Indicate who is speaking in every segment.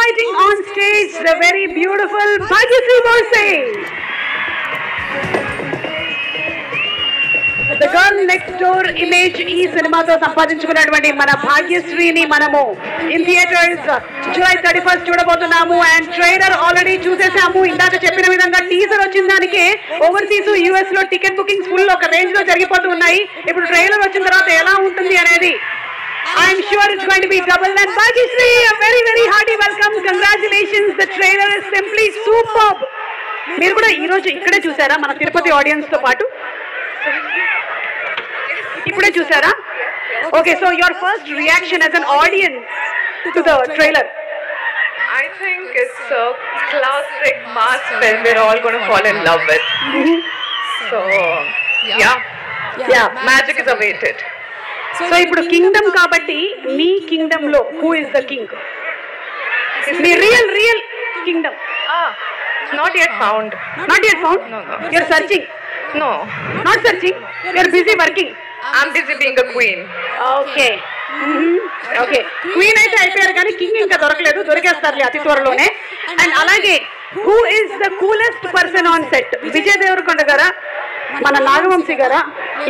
Speaker 1: inviting on stage the very beautiful Bhagyashree Borse. The girl next door image ఈ సినిమాతో సంపాదించుకున్నటువంటి మన భాగ్యశ్రీని మనము in theatres July 31 చూడబోతున్నాము. And trailer already చూసేసాము. ఇందాక చెప్పిన విధంగా టీజర్ వచ్చిన దానికి ఓవర్సీస్ యూఎస్ లో టికెట్ బుకింగ్స్ ఫుల్ ఒక రేంజ్ లో జరిగిపోతూ ఉన్నాయి. ఇప్పుడు ట్రైలర్ వచ్చిన తర్వాత ఎలా ఉంటుంది అనేది I'm sure it's going to be double. And Bhagyashree, a very, very hearty welcome. Congratulations. The trailer is simply superb. మీరు కూడా ఈ రోజు ఇక్కడే చూసారా మన తిరుపతి ఆడియన్స్ తో పాటు? ఇప్పుడే చూసారా? Okay, so your first reaction as an audience to the trailer?
Speaker 2: I think it's a classic mass film we're all going to fall in love with. So, yeah, magic is awaited.
Speaker 1: So ఇప్పుడు Kingdom కాబట్టి మీ Kingdom లో who is the king? Me real Kingdom?
Speaker 2: Not yet found.
Speaker 1: Not yet found?
Speaker 2: No.
Speaker 1: You're searching?
Speaker 2: No.
Speaker 1: Not searching? You're busy working?
Speaker 2: I'm busy being a queen.
Speaker 1: Okay. Okay, queen అయితే అయిపోయారు కానీ king ఇంకా దొరకలేదు. దొరికేస్తారు అతి త్వరలోనే. And అలాగే who is the coolest person on set? Vijay Devarakonda గారా, మన నాగవంశీ గారా,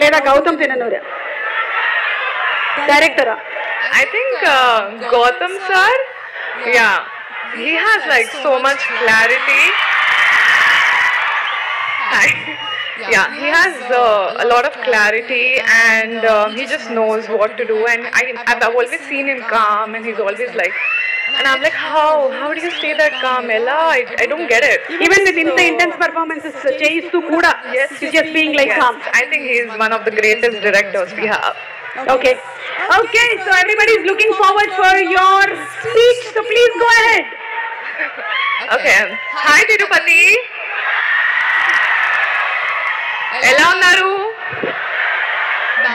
Speaker 1: లేదా Gautam తిన్ననూరా? Director?
Speaker 2: I think Gautam sir, yeah, he has like so much clarity. Yeah, he has a lot of clarity and he just knows what to do. And I've always seen him calm and he's always like, and I'm like, how do you stay that calm, Ella? I don't get it.
Speaker 1: Even with intense performances, చేయిస్తూ కూడా he's just being like calm.
Speaker 2: I think he's one of the greatest directors we have.
Speaker 1: Okay, so everybody is looking forward for your speech, so please go ahead.
Speaker 2: Okay, hi Tirupati. ఎలా ఉన్నారు?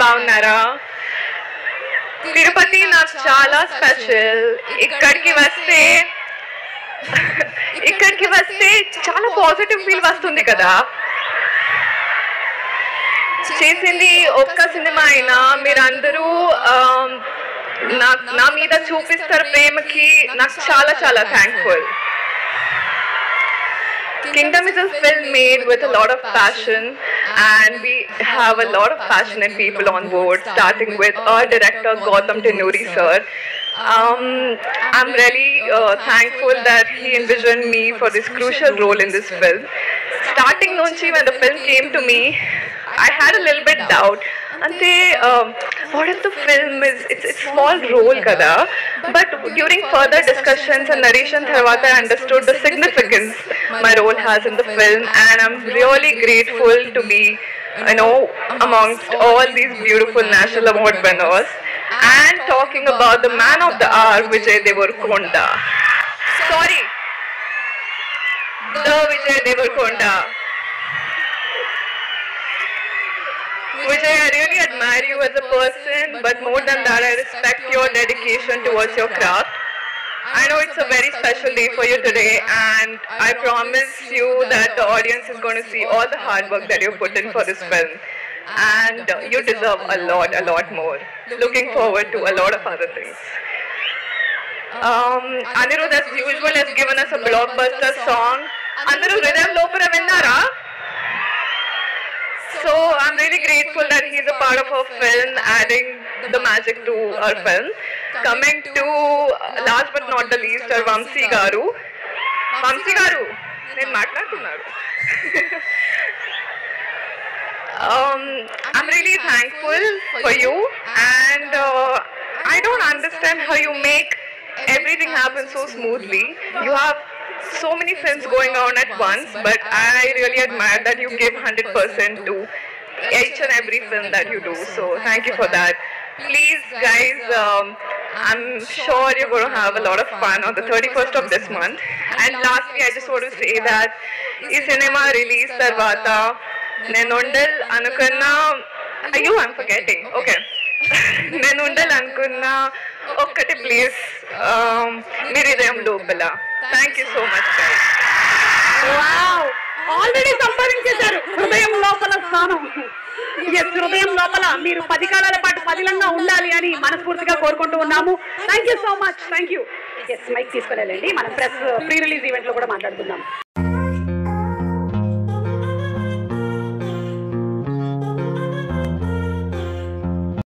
Speaker 2: బాగున్నారా? తిరుపతి నాకు చాలా special. ఇక్కడికి వస్తే చాలా positive feel వస్తుంది కదా. చేసింది ఒక్క సినిమా అయినా మీరందరూ నా మీద చూపిస్తారు ప్రేమకి. నాకు చాలా చాలా thankful. Kingdom is a film made with a lot of passion and we have a lot of passionate people on board, starting with our director Gautam Tinuri sir. I'm really thankful that he envisioned me for this crucial role in this film. Starting nunchi when the film came to me, I had a little bit doubt. Ante what if the film is it's small role kada, but during further discussions and narration tarvata I understood the significance my role has in the film, and I'm really grateful to be amongst all these beautiful national award winners and talking about the man of the hour Vijay Devarkonda. Sorry, the Vijay Devarkonda. Vijay, I really admire you as a person, but more than that, I respect your dedication towards your craft. I know it's a very special day for you today, and I promise you that the audience is going to see all the hard work that you put in for this film. And you deserve a lot more. Looking forward to a lot of other things. Anirudh, as usual, has given us a blockbuster song. Anirudh, Rhythm Lopara Vinnara? So I'm really grateful that he's a part of our film, adding the magic to our film. Coming to last but not the least, our Vamsi Garu, నేను మాట్లాడుతున్నాను. I'm really thankful for you, and I don't understand how you make everything happen so smoothly. You have so many films going on at once, but I really admire that you give 100% to each and every film that you do. So thank you for that. Please guys, I'm sure you're going to have a lot of fun on the 31st of this month. And lastly, I just want to say that this cinema release tarvata nenundal anukunna I'm forgetting. Okay. nenundal anukunna okkati please meer hridayam lopala. Thank you so much guys.
Speaker 1: Wow, already సంపాదించేశారు హృదయం లోపల స్థానం. హృదయం లోపల మీరు 10 కాలాల పాటు పదిలంగా ఉండాలి అని మనస్ఫూర్తిగా కోరుకుంటూ ఉన్నాము. Thank you so much. Thank you. Yes mic తీసుకుని వెళ్ళండి, మనం ప్రెస్ ప్రీ రిలీజ్ ఈవెంట్ లో కూడా మాట్లాడుకుందాం.